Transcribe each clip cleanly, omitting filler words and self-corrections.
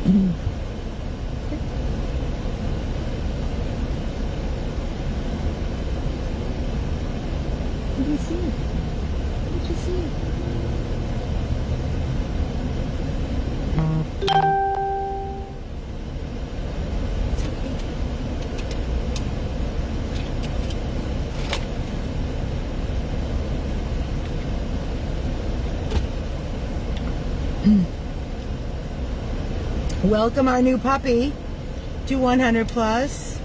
What do you see? What did you see? Welcome our new puppy to 100 plus.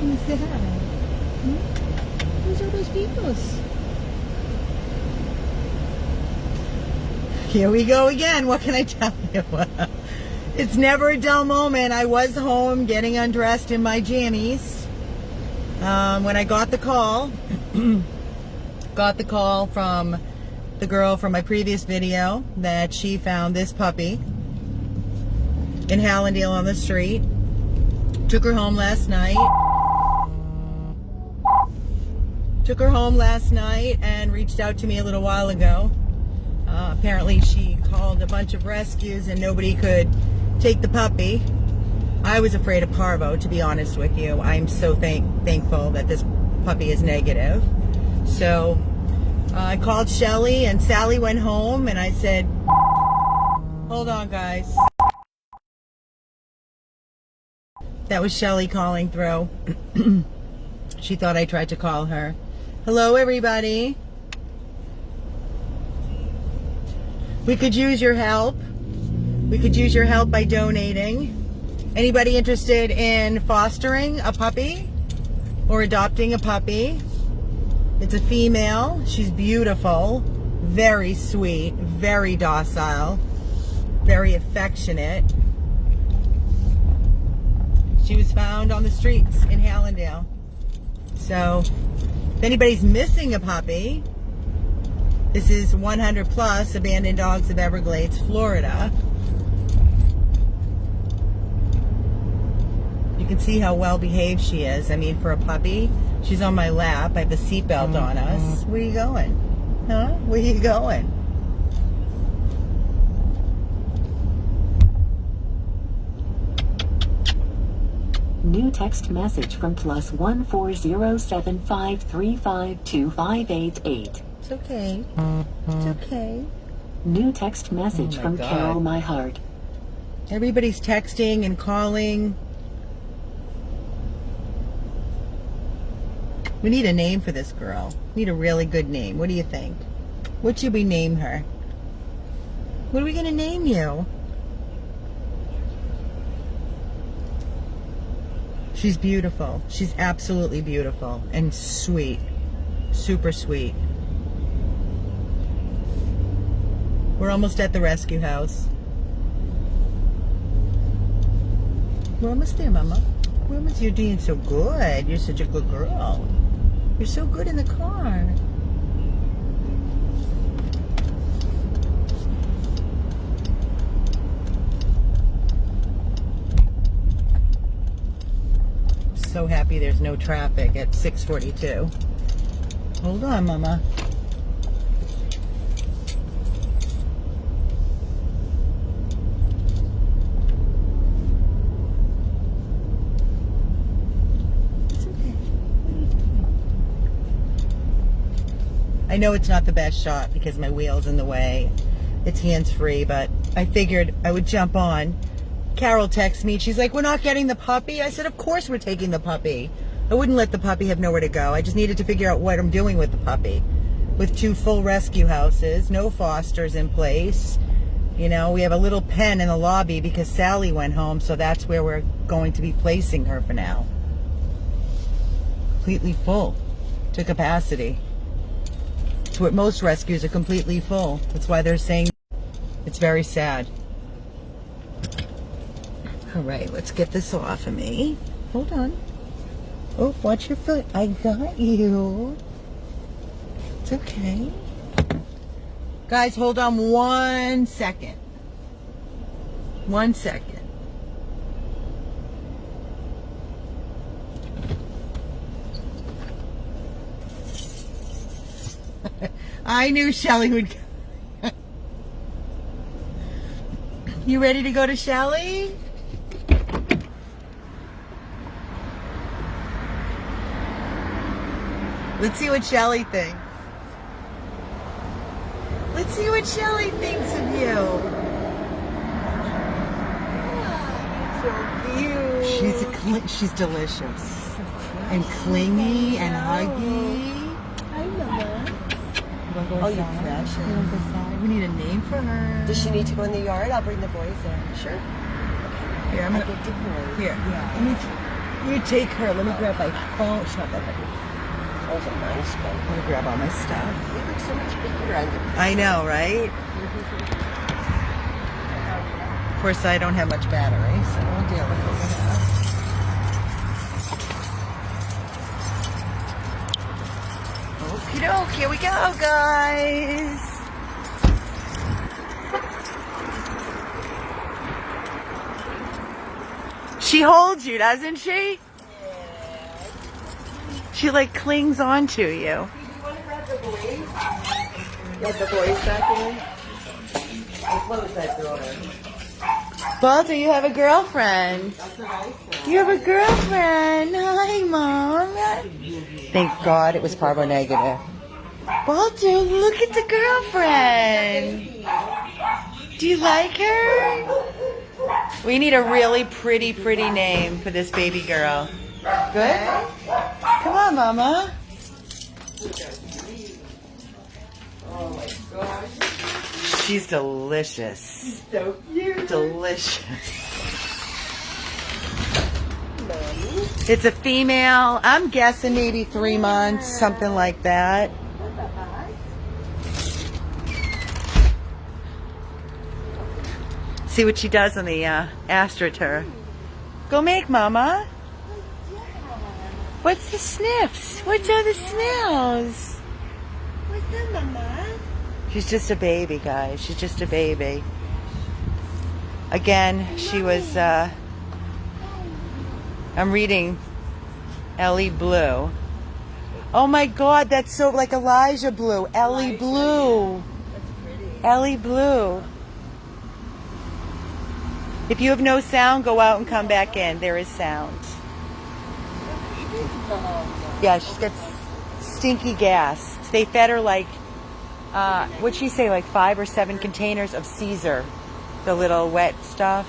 Who's that? Who's all those peoples? Here we go again. What can I tell you? It's never a dull moment. I was home getting undressed in my jammies when I got the call. Got the call from the girl from my previous video that she found this puppy in Hallandale on the street. Took her home last night. And reached out to me a little while ago. Apparently she called a bunch of rescues and nobody could take the puppy. I was afraid of parvo, to be honest with you. I'm so thankful that this puppy is negative. So I called Shelly and Sally went home and I said, hold on guys. That was Shelly calling through. She thought I tried to call her. Hello everybody. We could use your help. We could use your help by donating. Anybody interested in fostering a puppy or adopting a puppy? It's a female. She's beautiful, very sweet, very docile, very affectionate. She was found on the streets in Hallandale. So if anybody's missing a puppy, this is 100 plus Abandoned Dogs of Everglades, Florida. You can see how well behaved she is. I mean, for a puppy, she's on my lap. I have a seatbelt on us. Where are you going? Huh? Where are you going? New text message from +14075352588. It's okay. It's okay. New text message from God. Carol My Heart. Everybody's texting and calling. We need a name for this girl. We need a really good name. What do you think? What should we name her? What are we going to name you? She's beautiful. She's absolutely beautiful and sweet. Super sweet. We're almost at the rescue house. We're almost there, Mama. We're almost. You're doing so good. You're such a good girl. You're so good in the car. So happy there's no traffic at 6:42. Hold on, Mama. It's okay. I know it's not the best shot because my wheel's in the way. It's hands-free, but I figured I would jump on. Carol texts me. She's like, we're not getting the puppy. I said, of course we're taking the puppy. I wouldn't let the puppy have nowhere to go. I just needed to figure out what I'm doing with the puppy. With 2 full rescue houses, no fosters in place. You know, we have a little pen in the lobby because Sally went home, so that's where we're going to be placing her for now. Completely full to capacity. It's what most rescues are, completely full. That's why they're saying it's very sad. All right, let's get this off of me. Hold on. Oh, watch your foot. I got you. It's okay. Guys, hold on 1 second. 1 second. I knew Shelly would. You ready to go to Shelly? Let's see what Shelly thinks. Let's see what Shelly thinks of you. She's delicious. And clingy and huggy. Hi, Mama. Oh, you're precious. We need a name for her. Does she need to go in the yard? I'll bring the boys in. Sure. Here, I'm I'll gonna. get the boys. Here. Yeah. Let me take her. Let me grab my phone. It's not that heavy. That was a nice one. Let me grab all my stuff. You look so much bigger on the I know, right? Of course, I don't have much battery, so we'll deal with what we have. Okie doke, here we go, guys. She holds you, doesn't she? She like clings onto you. Do you want to grab the boys? Let the boys back in? I'll close that door. Walter, you have a girlfriend. That's what I said. You have a girlfriend. Hi, Mom. Thank God it was parvo negative. Walter, look at the girlfriend. Do you like her? We need a really pretty name for this baby girl. Good? Come on, Mama. Oh my gosh. She's delicious. So cute. Delicious. Mommy. It's a female. I'm guessing maybe 3 months, something like that. See what she does on the AstroTurf. Go make, Mama. What's the sniffs? What's all the smells? What's that, Mama? She's just a baby, guys. She's just a baby. Again, she was, I'm reading Ellie Blue. Oh my God, that's so like Elijah Blue. Ellie Blue. That's pretty. Ellie Blue. If you have no sound, go out and come back in. There is sound. Yeah, she's got stinky gas. They fed her like, what'd she say, like 5 or 7 containers of Caesar, the little wet stuff.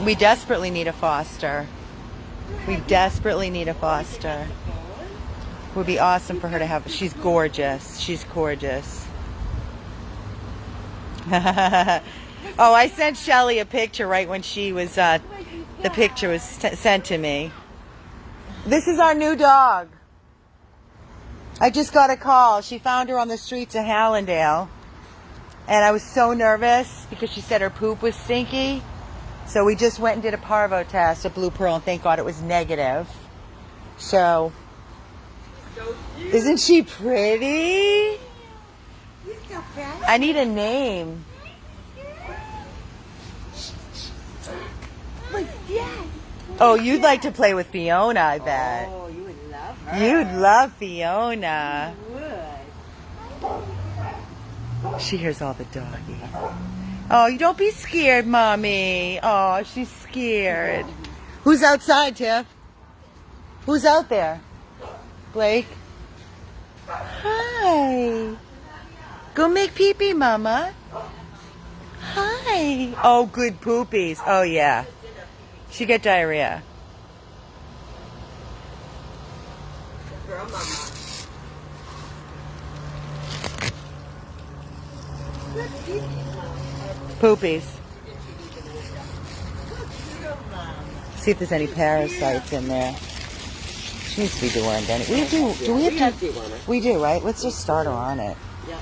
We desperately need a foster. We desperately need a foster. It would be awesome for her to have. She's gorgeous. She's gorgeous. Oh, I sent Shelly a picture right when she was, the picture was sent to me. This is our new dog. I just got a call. She found her on the streets of Hallandale. And I was so nervous because she said her poop was stinky. So we just went and did a parvo test, a blue pearl, and thank God it was negative. So, isn't she pretty? I need a name. Oh, you'd like to play with Fiona, I bet. Oh, you would love her. You'd love Fiona. You would. She hears all the doggies. Oh, you don't be scared, Mommy. Oh, she's scared. Who's outside, Tiff? Who's out there? Blake? Hi. Go make pee-pee, Mama. Hi. Oh, good poopies. Oh, yeah. She get diarrhea. Girl, Mama. Poopies. See if there's any parasites in there. She needs to be dewormed. Do we have to? We do, right? Let's just start her on it. Yeah.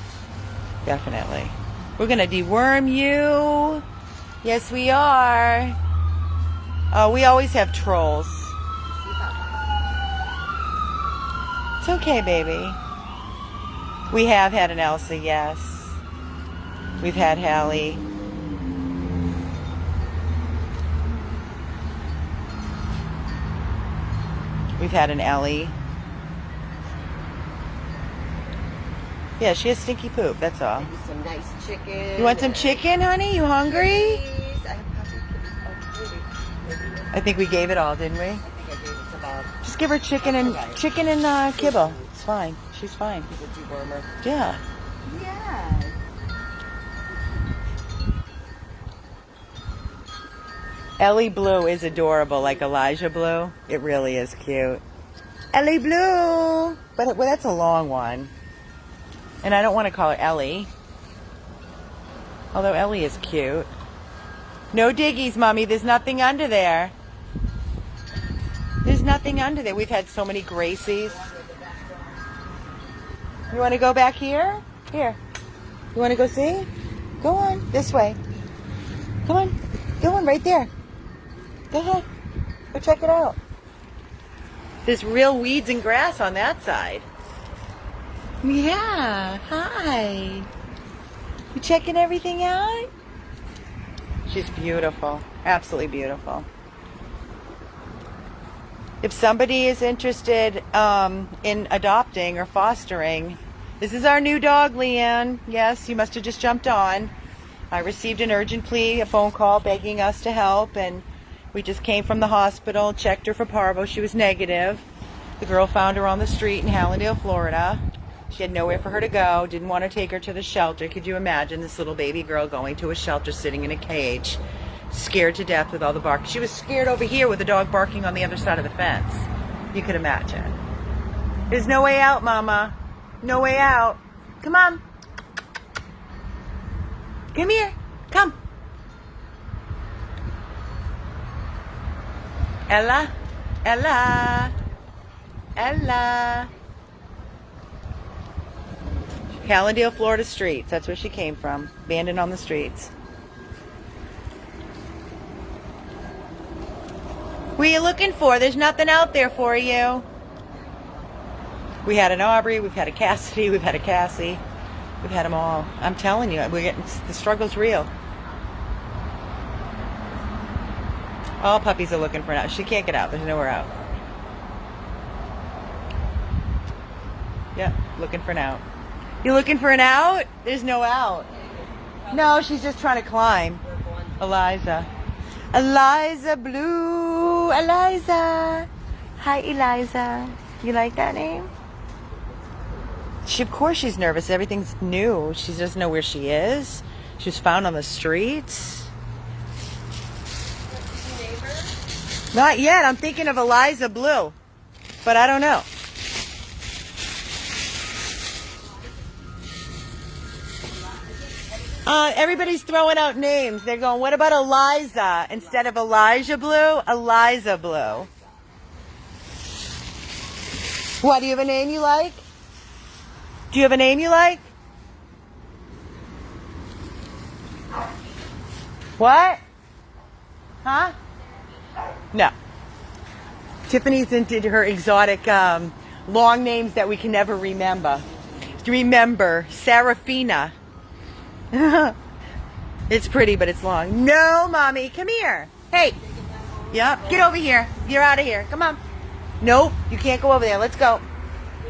Definitely. We're gonna deworm you. Yes, we are. Oh, we always have trolls. It's okay, baby. We have had an Elsa, yes. We've had Hallie. We've had an Ellie. Yeah, she has stinky poop, that's all. Maybe some nice chicken. You want some chicken, honey? You hungry? Please. I have puppy kitties. Oh, maybe. I think we gave it all, didn't we? I think I gave it to Bob. Just give her chicken and kibble. It's fine. She's fine. He's a dewormer. Yeah. Yeah. Ellie Blue is adorable, like Elijah Blue. It really is cute. Ellie Blue! But well, that's a long one. And I don't want to call her Ellie. Although Ellie is cute. No diggies, Mommy. There's nothing under there. There's nothing under there. We've had so many Gracies. You want to go back here? Here. You want to go see? Go on. This way. Come on. Go on right there. Go ahead. Go check it out. There's real weeds and grass on that side. Yeah. Hi. You checking everything out? She's beautiful. Absolutely beautiful. If somebody is interested in adopting or fostering, this is our new dog, Leanne. Yes, you must have just jumped on. I received an urgent plea, a phone call begging us to help, and we just came from the hospital, checked her for parvo. She was negative. The girl found her on the street in Hallandale, Florida. She had nowhere for her to go, didn't want to take her to the shelter. Could you imagine this little baby girl going to a shelter, sitting in a cage, scared to death with all the bark? She was scared over here with the dog barking on the other side of the fence. You could imagine. There's no way out, Mama. No way out. Come on. Come here. Come. Ella. Ella. Ella. Hallandale, Florida streets. That's where she came from. Abandoned on the streets. What are you looking for? There's nothing out there for you. We had an Aubrey, we've had a Cassidy, we've had a Cassie. We've had them all. I'm telling you, we're getting, the struggle's real. All puppies are looking for an out. She can't get out. There's nowhere out. Yep, looking for an out. You looking for an out? There's no out. No, she's just trying to climb. Eliza. Eliza Blue. Eliza. Hi, Eliza. You like that name? Of course she's nervous. Everything's new. She doesn't know where she is. She was found on the streets. Not yet. I'm thinking of Eliza Blue. But I don't know. Everybody's throwing out names. They're going, what about Eliza? Instead of Elijah Blue, Eliza Blue. What, do you have a name you like? Do you have a name you like? What? Huh? No. Tiffany's into her exotic long names that we can never remember. Remember, Serafina. It's pretty, but it's long. No, Mommy, come here. Hey. Yep, get over here. You're out of here. Come on. Nope, you can't go over there. Let's go.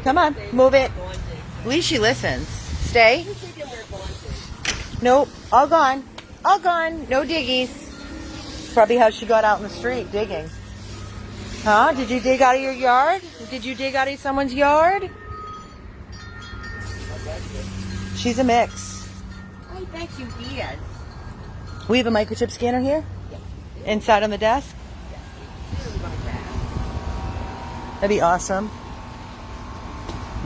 Come on, move it. At least she listens. Stay. Nope, all gone. All gone. No diggies. Probably how she got out in the street digging. Huh? Did you dig out of your yard? Did you dig out of someone's yard? She's a mix. I bet you did. We have a microchip scanner here? Yes. Inside on the desk? That'd be awesome.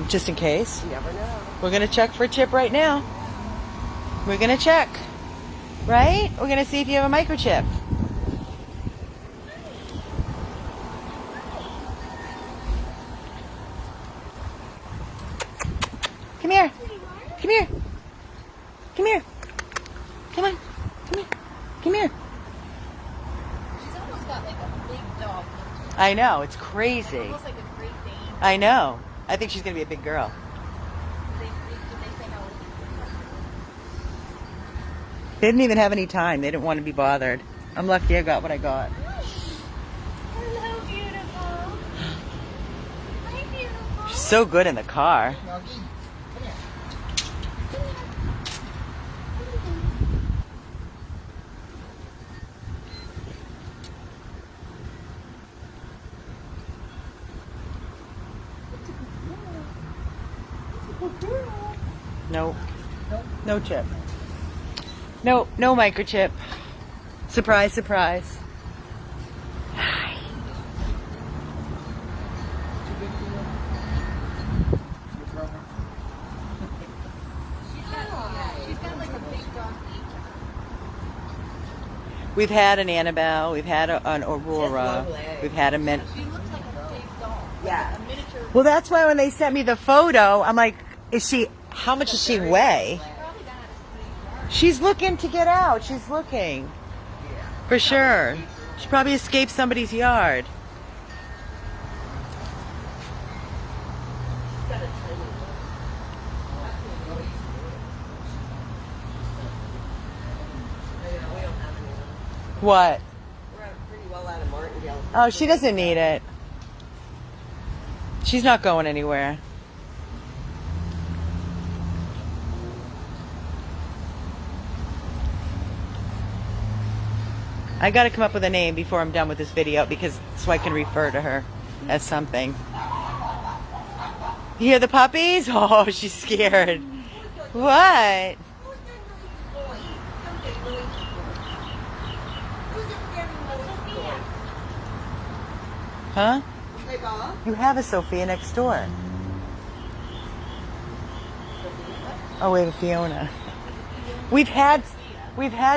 Just in case. You never know. We're going to check for a chip right now. We're going to check. Right? We're going to see if you have a microchip. Come here. Come here. Come here. Come on. Come here. Come here. She's almost got like a big dog. I know. It's crazy. Almost like a Great Dane. I know. I think she's going to be a big girl. Did they say how old They didn't even have any time. They didn't want to be bothered. I'm lucky I got what I got. Hello, beautiful. Hi, beautiful. She's so good in the car. Nope. No chip. No microchip. Surprise, surprise. She's got like a big dog. We've had an Annabelle. We've had an Aurora. long legs. We've had a She looks like a big dog. Yeah. A miniature. Well, that's why when they sent me the photo, I'm like, how much does she weigh? Probably got it. She's looking to get out. She's looking. For sure. She probably escaped somebody's yard. What? We're pretty well out of Martindale. Oh, she doesn't need it. She's not going anywhere. I gotta come up with a name before I'm done with this video because so I can refer to her as something. You hear the puppies? Oh, she's scared. What? Huh? Hey, Bob. You have a Sophia next door. Oh, we have a Fiona. We've had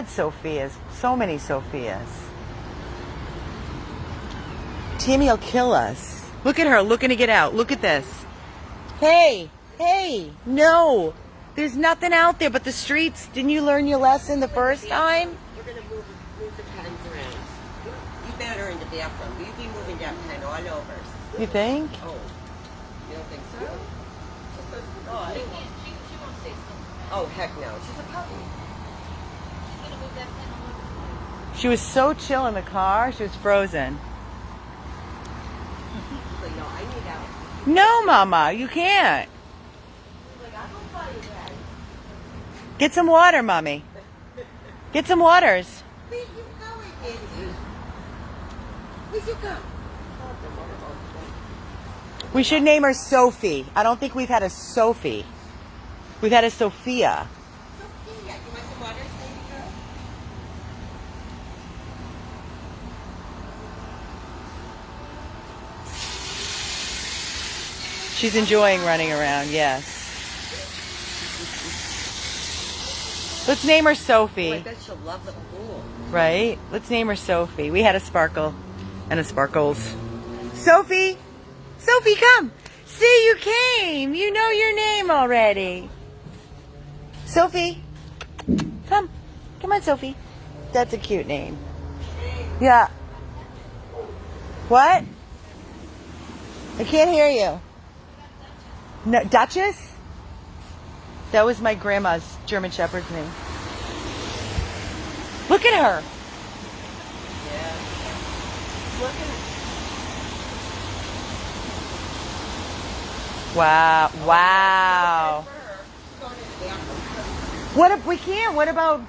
Sophias. So many Sophias. Tammy will kill us. Look at her looking to get out. Look at this. Hey, no. There's nothing out there but the streets. Didn't you learn your lesson the first time? We're going to move the pens around. You better in the bathroom. You be moving that pen all over. You think? Oh, you don't think so? Just a thought. She won't stay still. Oh, heck no. She's a puppy. She's gonna move that pen all over. She was so chill in the car. She was frozen. She's like, no, I need out. No, Mama, you can't. She's like, I'll go find that. Get some water, Mommy. Get some waters. Where you going, Izzy? Where'd you go? We should name her Sophie. I don't think we've had a Sophie. We've had a Sophia. Sophia, you want some water, baby girl? She's enjoying running around, yes. Let's name her Oh, I Sophie, bet she'll love the pool. right? Let's name her Sophie. We had a Sparkle and a Sparkles. Sophie! Sophie, come! See, you came! You know your name already. Sophie! Come. Come on, Sophie. That's a cute name. Yeah. What? I can't hear you. No, Duchess? That was my grandma's German Shepherd's name. Look at her. Wow. Wow. What if we can't? What about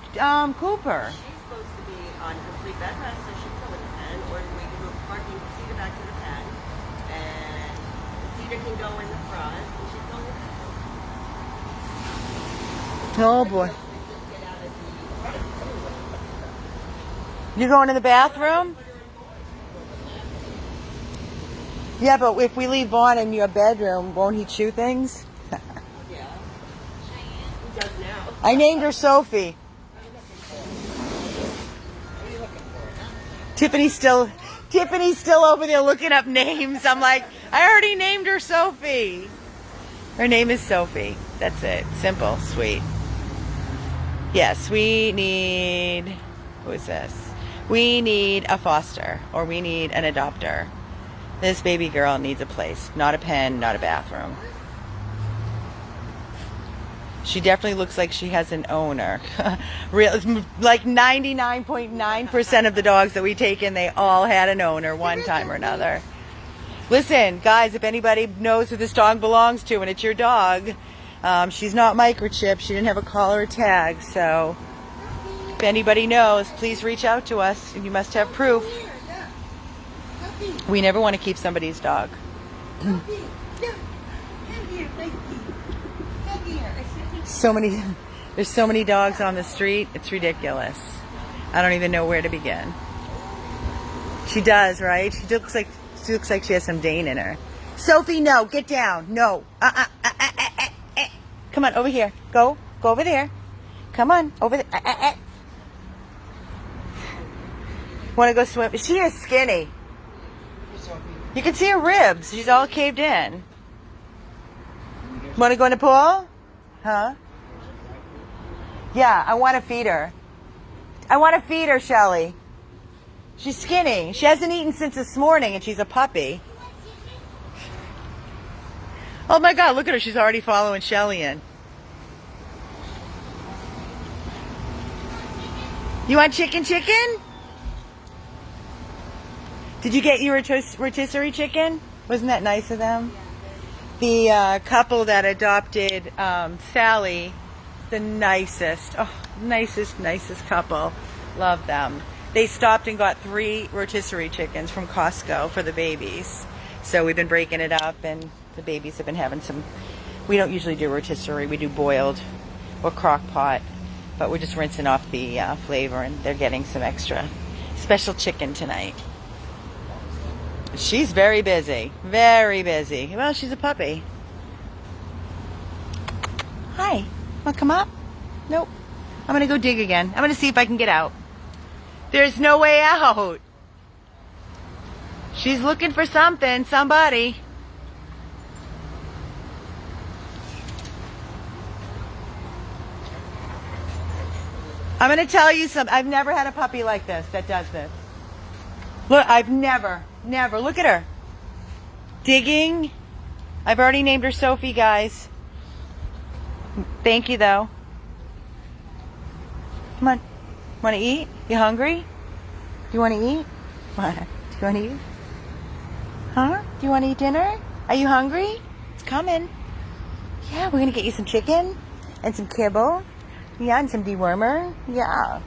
Cooper? She's supposed to be on complete bed rest, so she can go in the pen, or we can move parking the Cedar back to the pen, and the Cedar can go in the front, and she can go in the pen. Oh boy. Just get out of the... You going in the bathroom? Yeah, but if we leave Vaughn in your bedroom, won't he chew things? Yeah. He does now. I named her Sophie. Tiffany's still over there looking up names. I'm like, I already named her Sophie. Her name is Sophie. That's it. Simple, sweet. Yes, we need, who is this? We need a foster, or we need an adopter. This baby girl needs a place, not a pen, not a bathroom. She definitely looks like she has an owner. Like 99.9% of the dogs that we take in, they all had an owner one time or another. Listen, guys, if anybody knows who this dog belongs to and it's your dog, she's not microchipped. She didn't have a collar or tag. So if anybody knows, please reach out to us. And you must have proof. We never want to keep somebody's dog. There's so many dogs on the street. It's ridiculous. I don't even know where to begin. She does, right? She looks like she has some Dane in her. Sophie, no, get down. No. Come on, over here. Go over there. Come on, over there. Want to go swim? She is skinny. You can see her ribs. She's all caved in. Want to go in the pool? Huh? Yeah, I want to feed her. I want to feed her, Shelly. She's skinny. She hasn't eaten since this morning, and she's a puppy. Oh my God, look at her. She's already following Shelly in. You want chicken? Did you get your rotisserie chicken? Wasn't that nice of them? The couple that adopted Sally, the nicest, nicest couple. Love them. They stopped and got 3 rotisserie chickens from Costco for the babies. So we've been breaking it up, and the babies have been having some. We don't usually do rotisserie. We do boiled or crock pot, but we're just rinsing off the flavor, and they're getting some extra special chicken tonight. She's very busy. Very busy. Well, she's a puppy. Hi. Want to come up? Nope. I'm going to go dig again. I'm going to see if I can get out. There's no way out. She's looking for something. Somebody. I'm going to tell you something. I've never had a puppy like this that does this. Look, I've never. Look at her. Digging. I've already named her Sophie, guys. Thank you, though. Come on. Want to eat? You hungry? You want to eat? What? Do you want to eat? Huh? Do you want to eat dinner? Are you hungry? It's coming. Yeah, we're going to get you some chicken and some kibble. Yeah, and some dewormer. Yeah.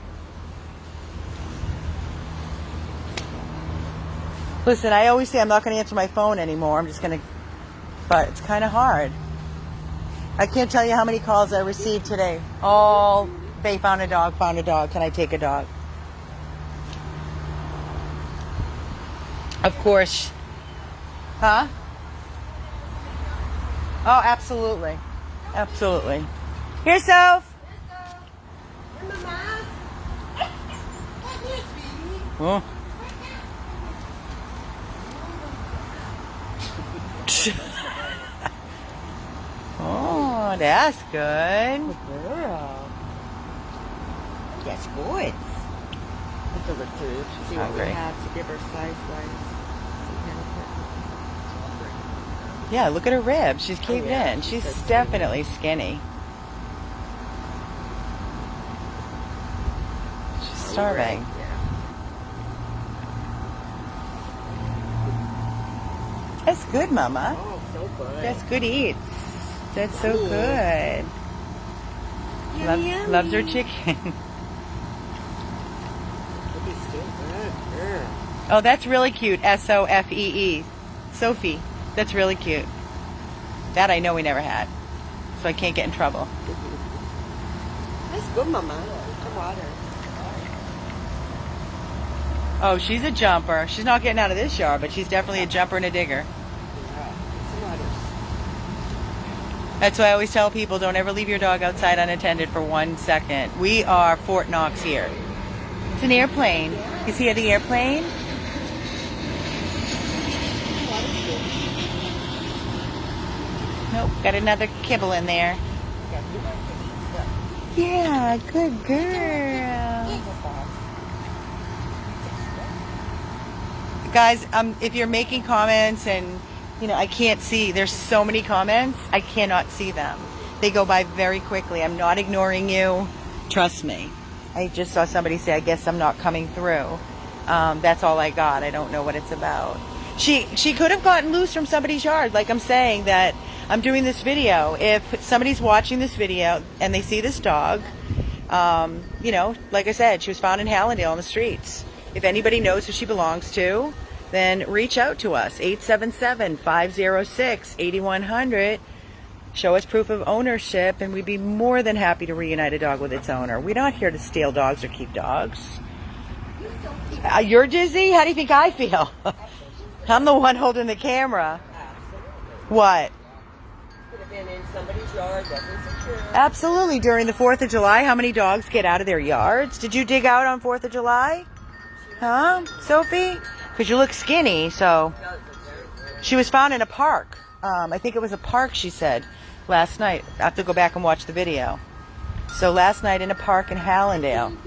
Listen, I always say I'm not going to answer my phone anymore. I'm just going to, but it's kind of hard. I can't tell you how many calls I received today. All, they found a dog, can I take a dog? Of course. Huh? Oh, absolutely. Absolutely. Here, Soph. Oh. Oh, that's good. Good girl. Yes, good. Let's look through. See what we Hungry. have to give her size-wise. Yeah, look at her ribs. She's caved yeah, in. She's so skinny. definitely skinny. She's starving. Yeah. That's good, Mama. Oh, so good. That's good eats. That's so Ooh. good. Loves her chicken. Oh, that's really cute. Sophee. Sophie. That's really cute. That I know we never had. So I can't get in trouble. That's good, Mama. Some water. Oh, she's a jumper. She's not getting out of this yard, but she's definitely a jumper and a digger. Yeah. Some water. That's why I always tell people, don't ever leave your dog outside unattended for 1 second. We are Fort Knox here. It's an airplane. You see the airplane? Nope, got another kibble in there. Yeah, good girl. Guys, if you're making comments and, I can't see, there's so many comments, I cannot see them. They go by very quickly. I'm not ignoring you. Trust me. I just saw somebody say, I guess I'm not coming through. That's all I got. I don't know what it's about. She could have gotten loose from somebody's yard. Like I'm saying that I'm doing this video. If somebody's watching this video and they see this dog, like I said, she was found in Hallandale on the streets. If anybody knows who she belongs to, then reach out to us, 877-506-8100. show us proof of ownership, and we'd be more than happy to reunite a dog with its owner. We're not here to steal dogs or keep dogs. You're dizzy? How do you think I feel? I'm the one holding the camera. What? Could have been in somebody's yard, wasn't secure. Absolutely. During the 4th of July, how many dogs get out of their yards? Did you dig out on 4th of July? Huh, Sophie? Because you look skinny, so. She was found in a park. I think it was a park, she said, last night. I have to go back and watch the video. So last night in a park in Hallandale.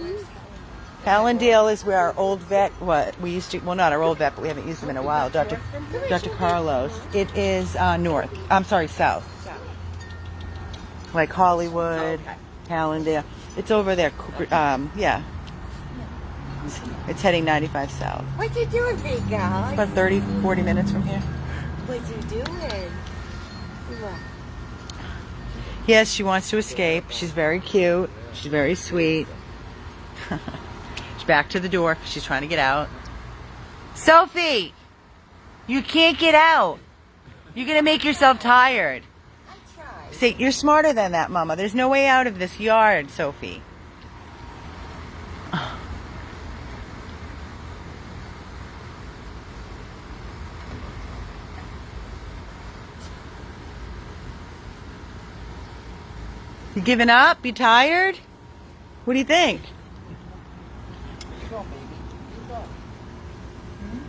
Hallandale is where our old vet, we used to, well, not our old vet, but we haven't used him in a while, Dr. Carlos. It is south. Like Hollywood, Hallandale. It's over there, yeah. It's heading 95 south. What you doing, big guy? It's about 30, 40 minutes from here. What you doing? What? Yes, she wants to escape. She's very cute. She's very sweet. She's back to the door. She's trying to get out. Sophie! You can't get out. You're going to make yourself tired. I tried. See, you're smarter than that, Mama. There's no way out of this yard, Sophie. You giving up? You tired? What do you think?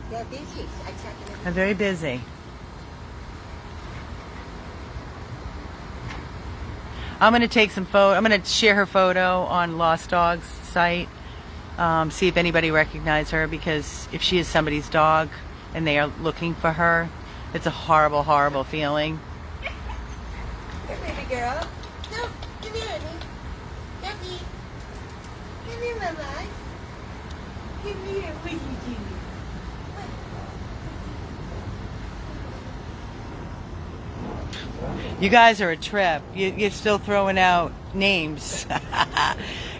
They're busy. I checked them. I'm very busy. I'm going to take some photo. I'm going to share her photo on Lost Dogs site. See if anybody recognizes her, because if she is somebody's dog and they are looking for her, it's a horrible, horrible feeling. Here, baby girl. No, come here, honey. Ducky. Come here, Mama. Come here. What you doing? You guys are a trip. You're still throwing out names.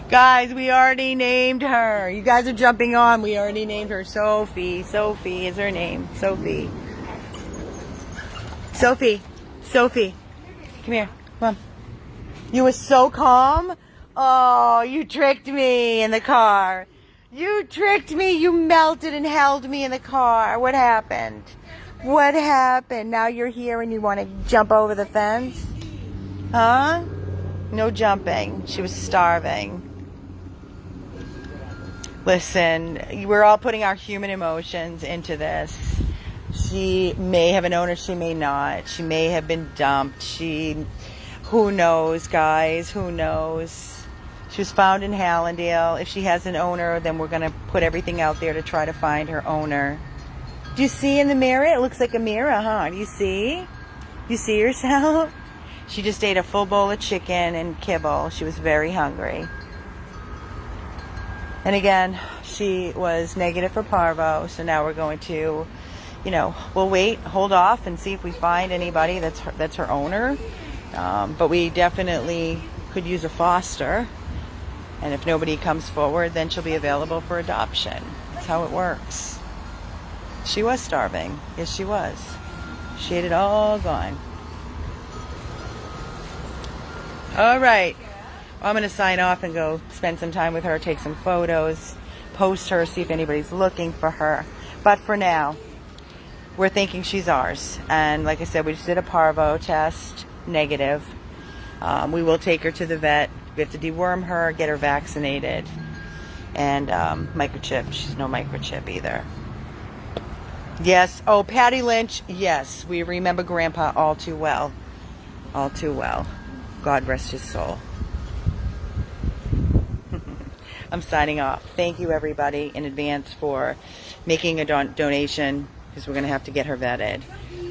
Guys, we already named her. You guys are jumping on. We already named her Sophie. Sophie is her name. Sophie. Sophie. Sophie. Come here. Come on. You were so calm. Oh, you tricked me in the car. You tricked me. You melted and held me in the car. What happened? What happened? Now you're here and you want to jump over the fence? Huh? No jumping. She was starving. Listen, we're all putting our human emotions into this. She may have an owner, she may not. She may have been dumped. Who knows, guys? Who knows? She was found in Hallandale. If she has an owner, then we're going to put everything out there to try to find her owner. Do you see in the mirror? It looks like a mirror, huh? Do you see? You see yourself? She just ate a full bowl of chicken and kibble. She was very hungry. And again, she was negative for parvo, so now we're going to, we'll wait, hold off, and see if we find anybody that's her owner. But we definitely could use a foster. And if nobody comes forward, then she'll be available for adoption. That's how it works. She was starving. Yes, she was. She ate it all gone. All right. I'm going to sign off and go spend some time with her, take some photos, post her, see if anybody's looking for her. But for now, we're thinking she's ours. And like I said, we just did a parvo test, negative. We will take her to the vet. We have to deworm her, get her vaccinated, and microchip. She's no microchip either. Yes. Oh, Patty Lynch. Yes. We remember Grandpa all too well. All too well. God rest his soul. I'm signing off. Thank you, everybody, in advance for making a donation, because we're going to have to get her vetted.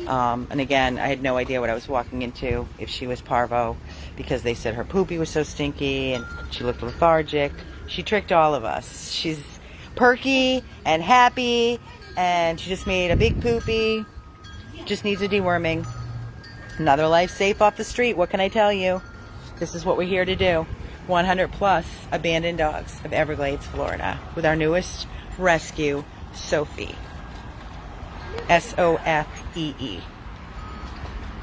And again, I had no idea what I was walking into if she was parvo, because they said her poopy was so stinky and she looked lethargic. She tricked all of us. She's perky and happy, and she just made a big poopy. Just needs a deworming. Another life safe off the street. What can I tell you? This is what we're here to do. 100 plus abandoned dogs of Everglades, Florida, with our newest rescue, Sophie. Soffee.